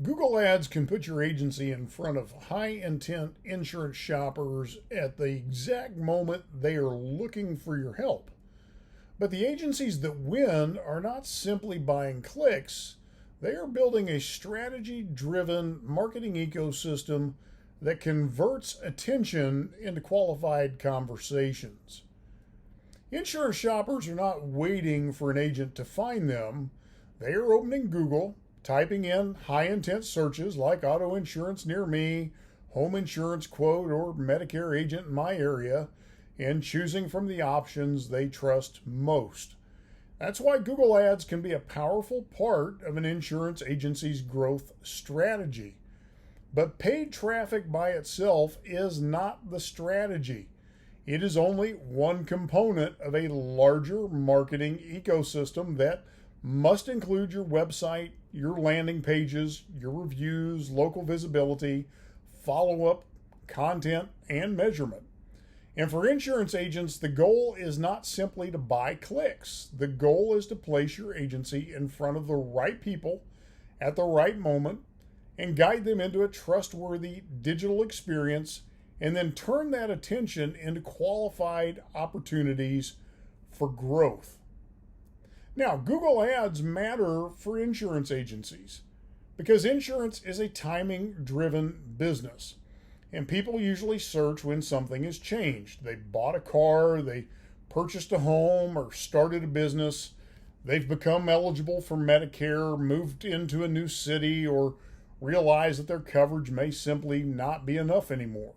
Google Ads can put your agency in front of high intent insurance shoppers at the exact moment they are looking for your help. But the agencies that win are not simply buying clicks, they are building a strategy driven marketing ecosystem that converts attention into qualified conversations. Insurance shoppers are not waiting for an agent to find them. They are opening Google, typing in high intent searches like auto insurance near me, home insurance quote, or Medicare agent in my area, and choosing from the options they trust most. That's why Google Ads can be a powerful part of an insurance agency's growth strategy. But paid traffic by itself is not the strategy. It is only one component of a larger marketing ecosystem that must include your website, your landing pages, your reviews, local visibility, follow up, content, and measurement. And for insurance agents, the goal is not simply to buy clicks. The goal is to place your agency in front of the right people at the right moment and guide them into a trustworthy digital experience, and then turn that attention into qualified opportunities for growth. Now, Google Ads matter for insurance agencies because insurance is a timing driven business. And people usually search when something has changed. They bought a car, they purchased a home, or started a business. They've become eligible for Medicare, moved into a new city, or realize that their coverage may simply not be enough anymore.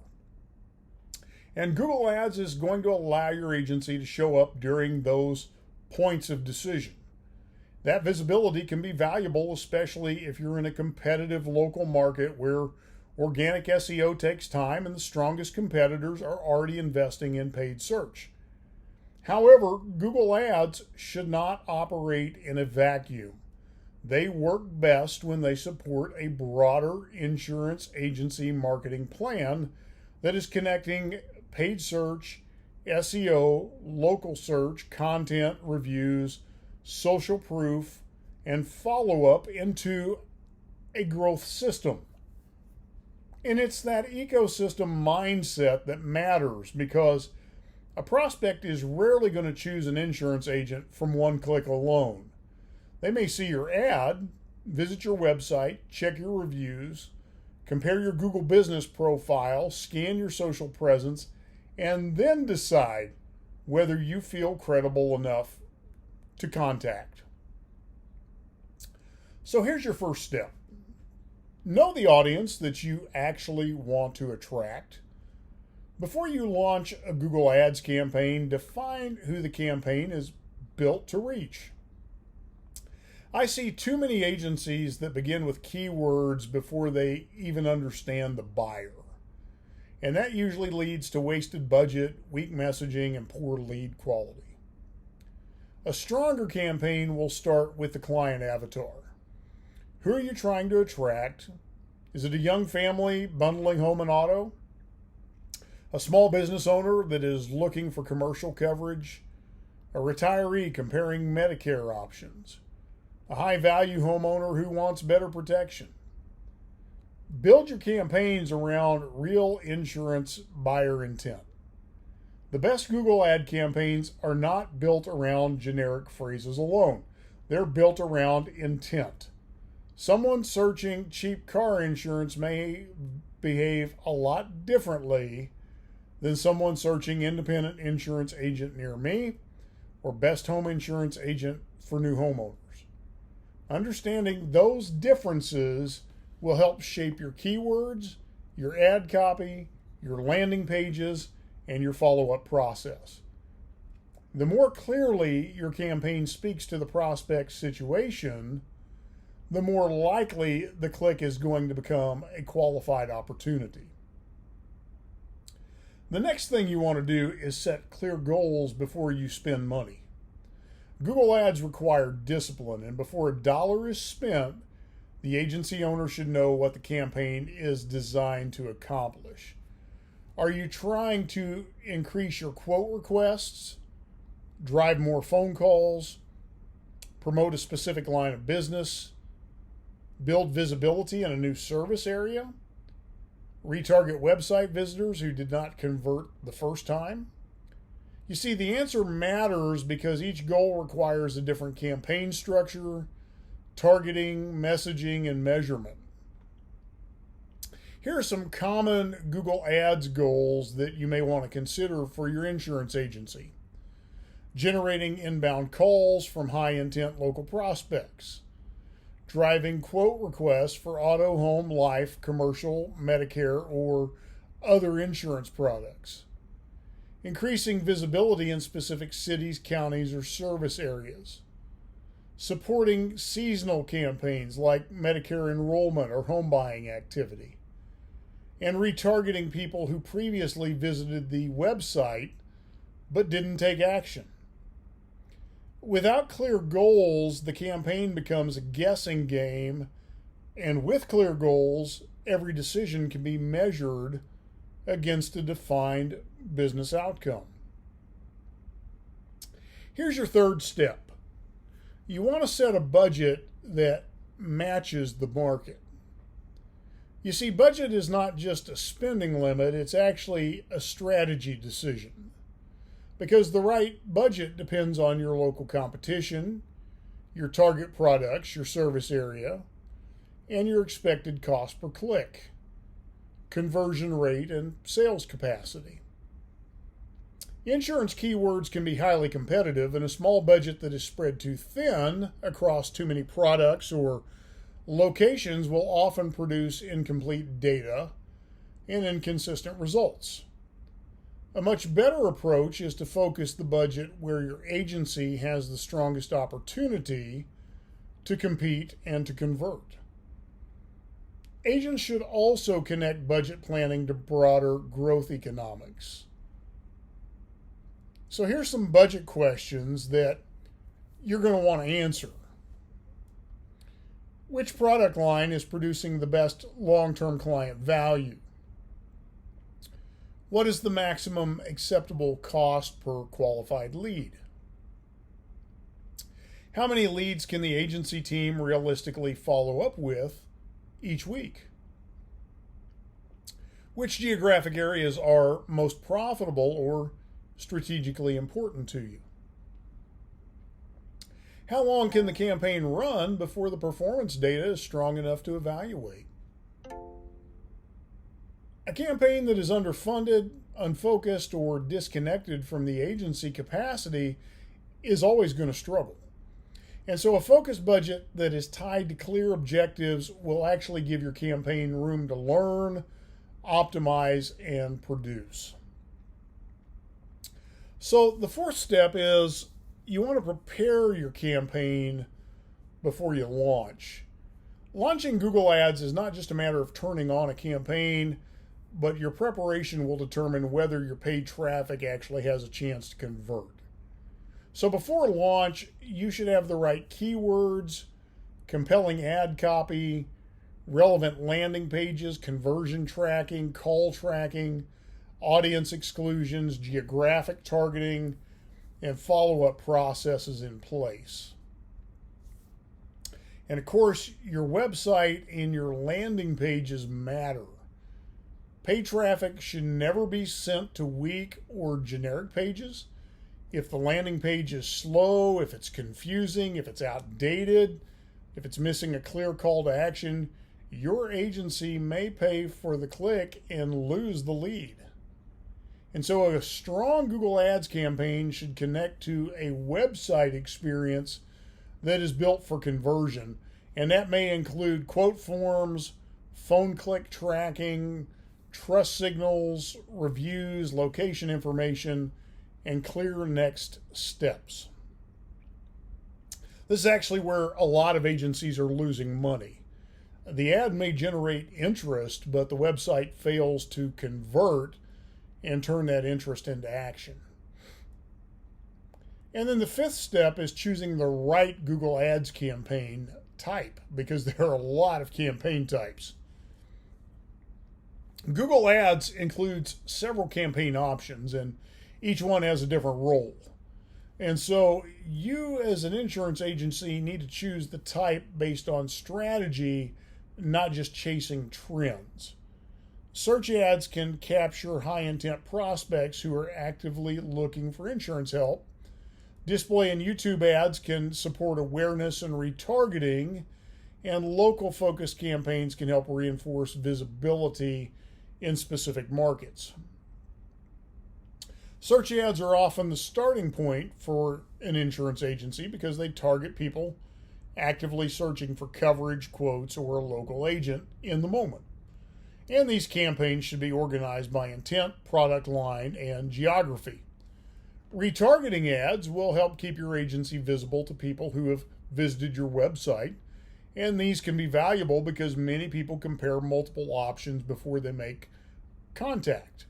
And Google Ads is going to allow your agency to show up during those points of decision. That visibility can be valuable, especially if you're in a competitive local market where organic SEO takes time and the strongest competitors are already investing in paid search. However, Google Ads should not operate in a vacuum. They work best when they support a broader insurance agency marketing plan that is connecting paid search, SEO, local search, content, reviews, social proof, and follow-up into a growth system. And it's that ecosystem mindset that matters because a prospect is rarely going to choose an insurance agent from one click alone. They may see your ad, visit your website, check your reviews, compare your Google business profile, scan your social presence, and then decide whether you feel credible enough to contact. So here's your first step. Know the audience that you actually want to attract. Before you launch a Google Ads campaign, define who the campaign is built to reach. I see too many agencies that begin with keywords before they even understand the buyer. And that usually leads to wasted budget, weak messaging, and poor lead quality. A stronger campaign will start with the client avatar. Who are you trying to attract? Is it a young family bundling home and auto? A small business owner that is looking for commercial coverage? A retiree comparing Medicare options? A high value homeowner who wants better protection? Build your campaigns around real insurance buyer intent. The best Google ad campaigns are not built around generic phrases alone. They're built around intent. Someone searching cheap car insurance may behave a lot differently than someone searching independent insurance agent near me or best home insurance agent for new homeowners. Understanding those differences will help shape your keywords, your ad copy, your landing pages, and your follow-up process. The more clearly your campaign speaks to the prospect's situation, the more likely the click is going to become a qualified opportunity. The next thing you want to do is set clear goals before you spend money. Google Ads require discipline, and before a dollar is spent, the agency owner should know what the campaign is designed to accomplish. Are you trying to increase your quote requests, drive more phone calls, promote a specific line of business, build visibility in a new service area, retarget website visitors who did not convert the first time. You see, the answer matters because each goal requires a different campaign structure, targeting, messaging, and measurement. Here are some common Google Ads goals that you may want to consider for your insurance agency. Generating inbound calls from high-intent local prospects. Driving quote requests for auto, home, life, commercial, Medicare, or other insurance products. Increasing visibility in specific cities, counties, or service areas. Supporting seasonal campaigns like Medicare enrollment or home buying activity. And retargeting people who previously visited the website but didn't take action. Without clear goals, the campaign becomes a guessing game, and with clear goals, every decision can be measured against a defined business outcome. Here's your third step. You want to set a budget that matches the market. You see, budget is not just a spending limit, it's actually a strategy decision. Because the right budget depends on your local competition, your target products, your service area, and your expected cost per click, conversion rate, and sales capacity. Insurance keywords can be highly competitive, and a small budget that is spread too thin across too many products or locations will often produce incomplete data and inconsistent results. A much better approach is to focus the budget where your agency has the strongest opportunity to compete and to convert. Agents should also connect budget planning to broader growth economics. So here's some budget questions that you're going to want to answer. Which product line is producing the best long-term client value? What is the maximum acceptable cost per qualified lead? How many leads can the agency team realistically follow up with each week? Which geographic areas are most profitable or strategically important to you? How long can the campaign run before the performance data is strong enough to evaluate? A campaign that is underfunded, unfocused, or disconnected from the agency capacity is always going to struggle. And so a focused budget that is tied to clear objectives will actually give your campaign room to learn, optimize, and produce. So the fourth step is you want to prepare your campaign before you launch. Launching Google Ads is not just a matter of turning on a campaign, but your preparation will determine whether your paid traffic actually has a chance to convert. So before launch, you should have the right keywords, compelling ad copy, relevant landing pages, conversion tracking, call tracking, audience exclusions, geographic targeting, and follow-up processes in place. And of course, your website and your landing pages matter. Paid traffic should never be sent to weak or generic pages. If the landing page is slow, if it's confusing, if it's outdated, if it's missing a clear call to action, your agency may pay for the click and lose the lead. And so a strong Google Ads campaign should connect to a website experience that is built for conversion. And that may include quote forms, phone click tracking, trust signals, reviews, location information, and clear next steps. This is actually where a lot of agencies are losing money. The ad may generate interest, but the website fails to convert and turn that interest into action. And then the fifth step is choosing the right Google Ads campaign type, because there are a lot of campaign types. Google Ads includes several campaign options, and each one has a different role. And so you, as an insurance agency, need to choose the type based on strategy, not just chasing trends. Search ads can capture high intent prospects who are actively looking for insurance help. Display and YouTube ads can support awareness and retargeting, and local focused campaigns can help reinforce visibility in specific markets. Search ads are often the starting point for an insurance agency because they target people actively searching for coverage, quotes, or a local agent in the moment. And these campaigns should be organized by intent, product line, and geography. Retargeting ads will help keep your agency visible to people who have visited your website, and these can be valuable because many people compare multiple options before they make contact.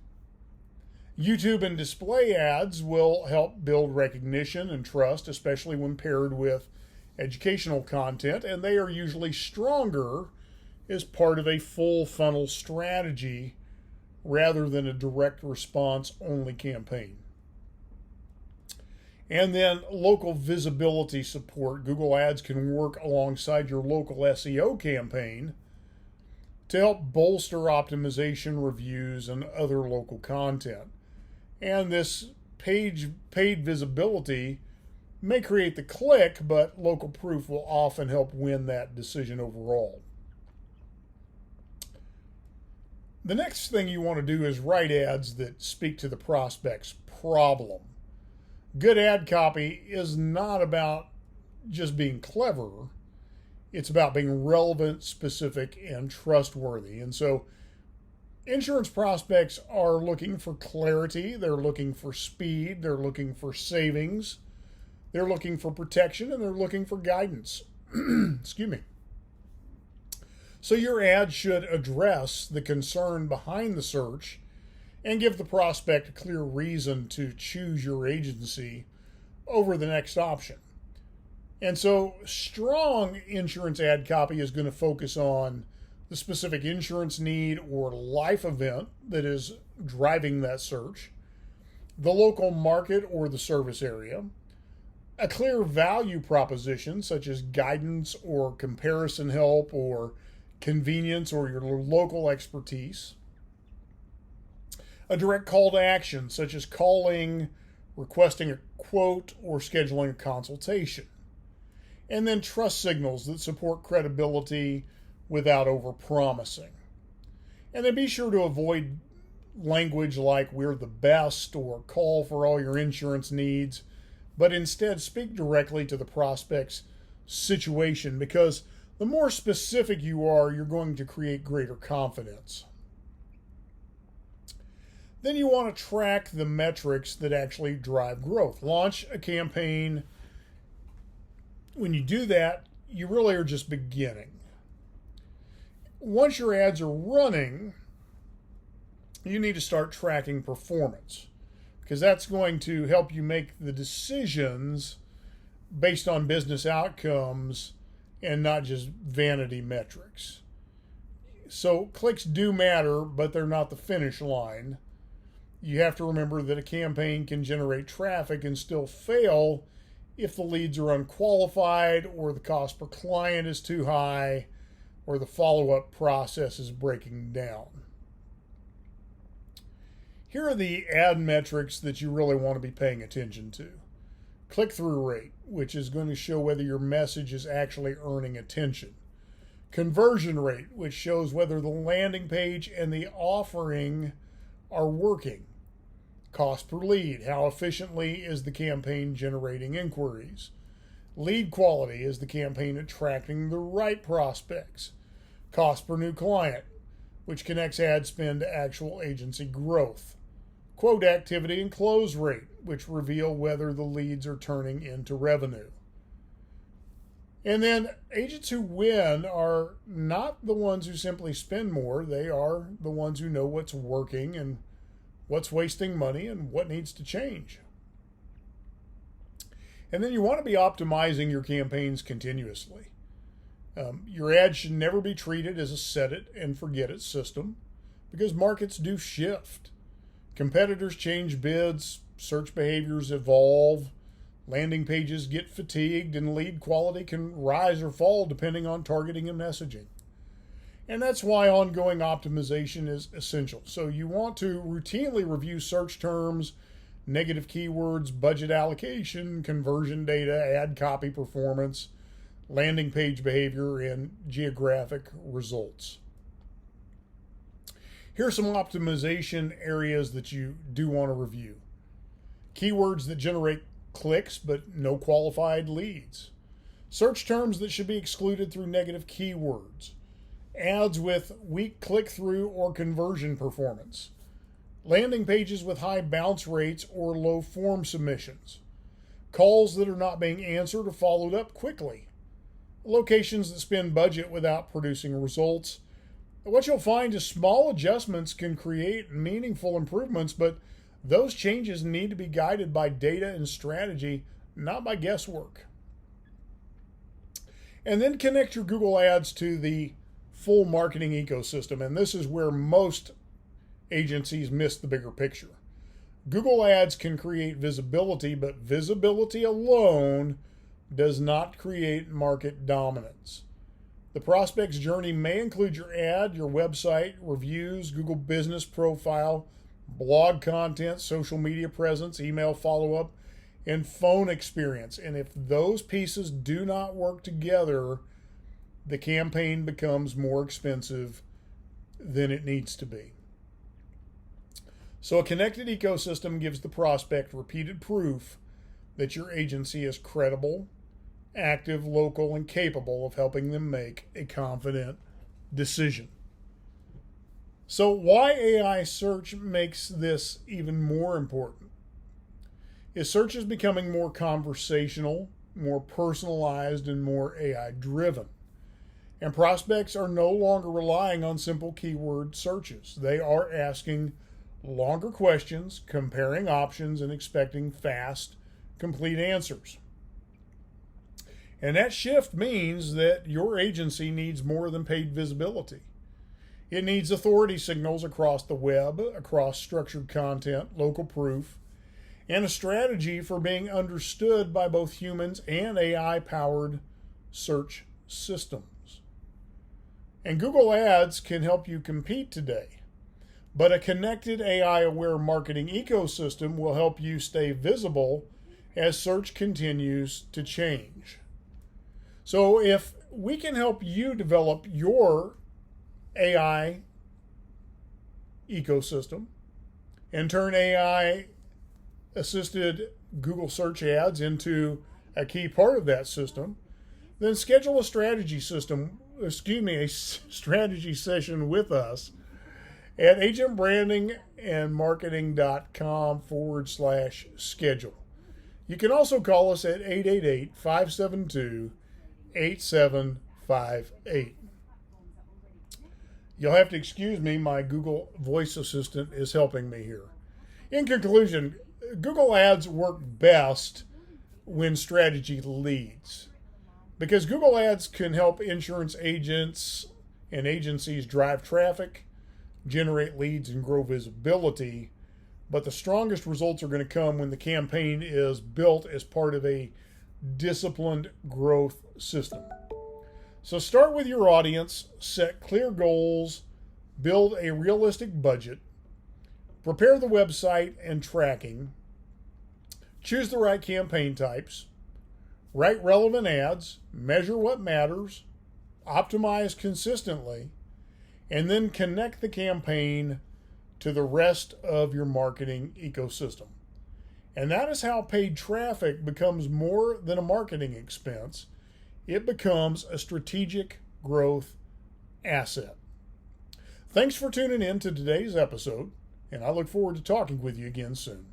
YouTube and display ads will help build recognition and trust, especially when paired with educational content, and they are usually stronger as part of a full funnel strategy rather than a direct response only campaign. And then local visibility support. Google Ads can work alongside your local SEO campaign to help bolster optimization, reviews, and other local content. And this paid visibility may create the click, but local proof will often help win that decision overall. The next thing you want to do is write ads that speak to the prospect's problem. Good ad copy is not about just being clever. It's about being relevant, specific, and trustworthy. And so insurance prospects are looking for clarity. They're looking for speed. They're looking for savings. They're looking for protection, and they're looking for guidance. Excuse me. So your ad should address the concern behind the search and give the prospect a clear reason to choose your agency over the next option. And so strong insurance ad copy is going to focus on the specific insurance need or life event that is driving that search, the local market or the service area, a clear value proposition such as guidance or comparison help or convenience or your local expertise, a direct call to action such as calling, requesting a quote, or scheduling a consultation, and then trust signals that support credibility without overpromising. And then be sure to avoid language like "we're the best" or "call for all your insurance needs," but instead speak directly to the prospect's situation, because the more specific you are, you're going to create greater confidence. Then you want to track the metrics that actually drive growth. Launch a campaign. When you do that, you really are just beginning. Once your ads are running, you need to start tracking performance, because that's going to help you make the decisions based on business outcomes and not just vanity metrics. So clicks do matter, but they're not the finish line. You have to remember that a campaign can generate traffic and still fail if the leads are unqualified, or the cost per client is too high, or the follow-up process is breaking down. Here are the ad metrics that you really want to be paying attention to. Click-through rate, which is going to show whether your message is actually earning attention. Conversion rate, which shows whether the landing page and the offering are working. Cost per lead, how efficiently is the campaign generating inquiries. Lead quality, is the campaign attracting the right prospects. Cost per new client, which connects ad spend to actual agency growth. Quote activity and close rate, which reveal whether the leads are turning into revenue. And then agents who win are not the ones who simply spend more. They are the ones who know what's working and what's wasting money and what needs to change. And then you want to be optimizing your campaigns continuously. Your ad should never be treated as a set it and forget it system, because markets do shift. Competitors change bids, search behaviors evolve, Landing pages get fatigued, and lead quality can rise or fall depending on targeting and messaging. And that's why ongoing optimization is essential. So you want to routinely review search terms, negative keywords, budget allocation, conversion data, ad copy performance, landing page behavior, and geographic results. Here are some optimization areas that you do want to review. Keywords that generate clicks but no qualified leads. Search terms that should be excluded through negative keywords. Ads with weak click-through or conversion performance. Landing pages with high bounce rates or low form submissions. Calls that are not being answered or followed up quickly. Locations that spend budget without producing results. What you'll find is small adjustments can create meaningful improvements, but those changes need to be guided by data and strategy, not by guesswork. And then connect your Google Ads to the full marketing ecosystem, and this is where most agencies miss the bigger picture. Google Ads can create visibility, but visibility alone does not create market dominance. The prospect's journey may include your ad, your website, reviews, Google Business Profile, blog content, social media presence, email follow-up, and phone experience. And if those pieces do not work together, the campaign becomes more expensive than it needs to be. So a connected ecosystem gives the prospect repeated proof that your agency is credible, active, local, and capable of helping them make a confident decision. So why AI search makes this even more important is search is becoming more conversational, more personalized, and more AI driven. And prospects are no longer relying on simple keyword searches. They are asking longer questions, comparing options, and expecting fast, complete answers. And that shift means that your agency needs more than paid visibility. It needs authority signals across the web, across structured content, local proof, and a strategy for being understood by both humans and AI-powered search systems. And Google Ads can help you compete today, but a connected AI-aware marketing ecosystem will help you stay visible as search continues to change. So if we can help you develop your AI ecosystem and turn AI-assisted Google search ads into a key part of that system, then schedule a strategy session with us at agentbrandingandmarketing.com/schedule. You can also call us at 888-572-8758. You'll have to excuse me, my Google voice assistant is helping me here. In conclusion, Google Ads work best when strategy leads, because Google Ads can help insurance agents and agencies drive traffic, generate leads, and grow visibility. But the strongest results are going to come when the campaign is built as part of a disciplined growth system. So start with your audience, set clear goals, build a realistic budget, prepare the website and tracking, choose the right campaign types, write relevant ads, measure what matters, optimize consistently, and then connect the campaign to the rest of your marketing ecosystem. And that is how paid traffic becomes more than a marketing expense. It becomes a strategic growth asset. Thanks for tuning in to today's episode, and I look forward to talking with you again soon.